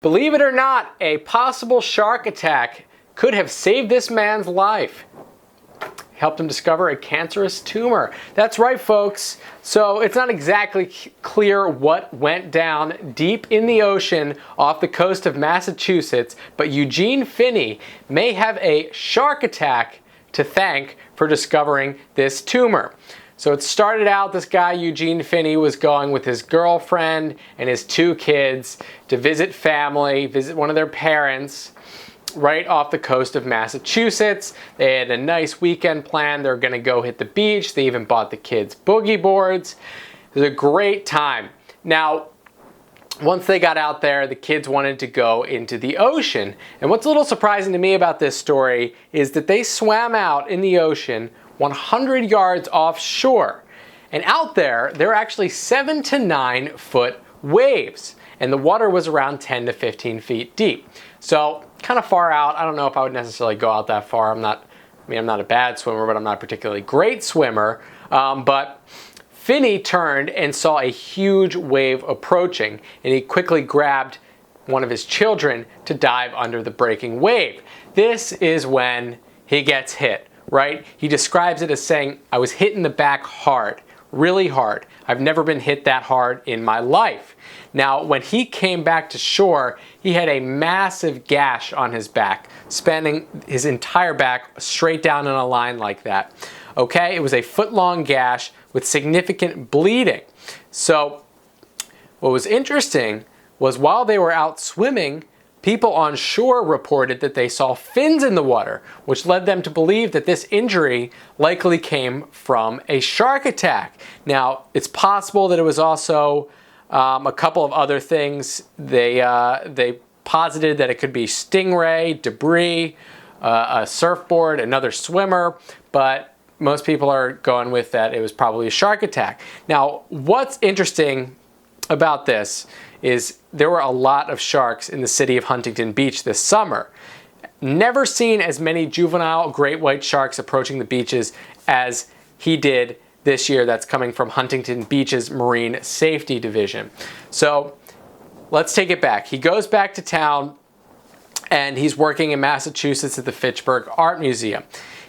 Believe it or not, a possible shark attack could have saved this man's life. Helped him discover a cancerous tumor. That's right, folks. So it's not exactly clear what went down deep in the ocean off the coast of Massachusetts, but Eugene Finney may have a shark attack to thank for discovering this tumor. So it started out, this guy Eugene Finney was going with his girlfriend and his 2 kids to visit family, visit one of their parents, right off the coast of Massachusetts. They had a nice weekend plan. They're gonna go hit the beach. They even bought the kids boogie boards. It was a great time. Now, once they got out there, the kids wanted to go into the ocean. And what's a little surprising to me about this story is that they swam out in the ocean 100 yards offshore. And out there are actually 7 to 9 foot waves. And the water was around 10 to 15 feet deep. So kind of far out. I don't know if I would necessarily go out that far. I'm not a bad swimmer, but I'm not a particularly great swimmer. But Finney turned and saw a huge wave approaching, and he quickly grabbed one of his children to dive under the breaking wave. This is when he gets hit, right? He describes it as saying, "I was hit in the back hard, really hard. I've never been hit that hard in my life." Now, when he came back to shore, he had a massive gash on his back, spanning his entire back straight down in a line like that. Okay, it was a foot-long gash with significant bleeding. So what was interesting was while they were out swimming, people on shore reported that they saw fins in the water, which led them to believe that this injury likely came from a shark attack. Now, it's possible that it was also a couple of other things. They posited that it could be stingray, debris, a surfboard, another swimmer, but most people are going with that it was probably a shark attack. Now, what's interesting about this is there were a lot of sharks in the city of Huntington Beach this summer. Never seen as many juvenile great white sharks approaching the beaches as he did this year. That's coming from Huntington Beach's Marine Safety Division. So let's take it back. He goes back to town and he's working in Massachusetts at the Fitchburg Art Museum.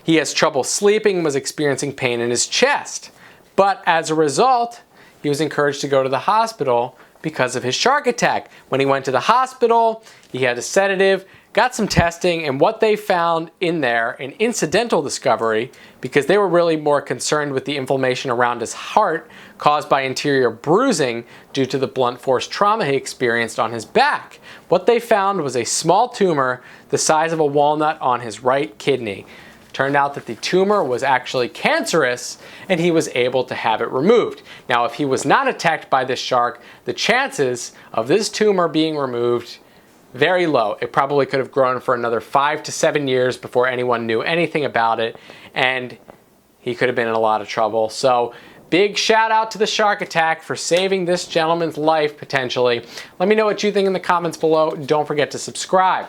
He has trouble sleeping and was experiencing pain in his chest. But as a result, he was encouraged to go to the hospital because of his shark attack. When he went to the hospital, he had a sedative, got some testing, and what they found in there, an incidental discovery, because they were really more concerned with the inflammation around his heart caused by interior bruising due to the blunt force trauma he experienced on his back. What they found was a small tumor the size of a walnut on his right kidney. Turned out that the tumor was actually cancerous and he was able to have it removed. Now, if he was not attacked by this shark, the chances of this tumor being removed, very low. It probably could have grown for another 5 to 7 years before anyone knew anything about it, and he could have been in a lot of trouble. So big shout out to the shark attack for saving this gentleman's life potentially. Let me know what you think in the comments below. Don't forget to subscribe.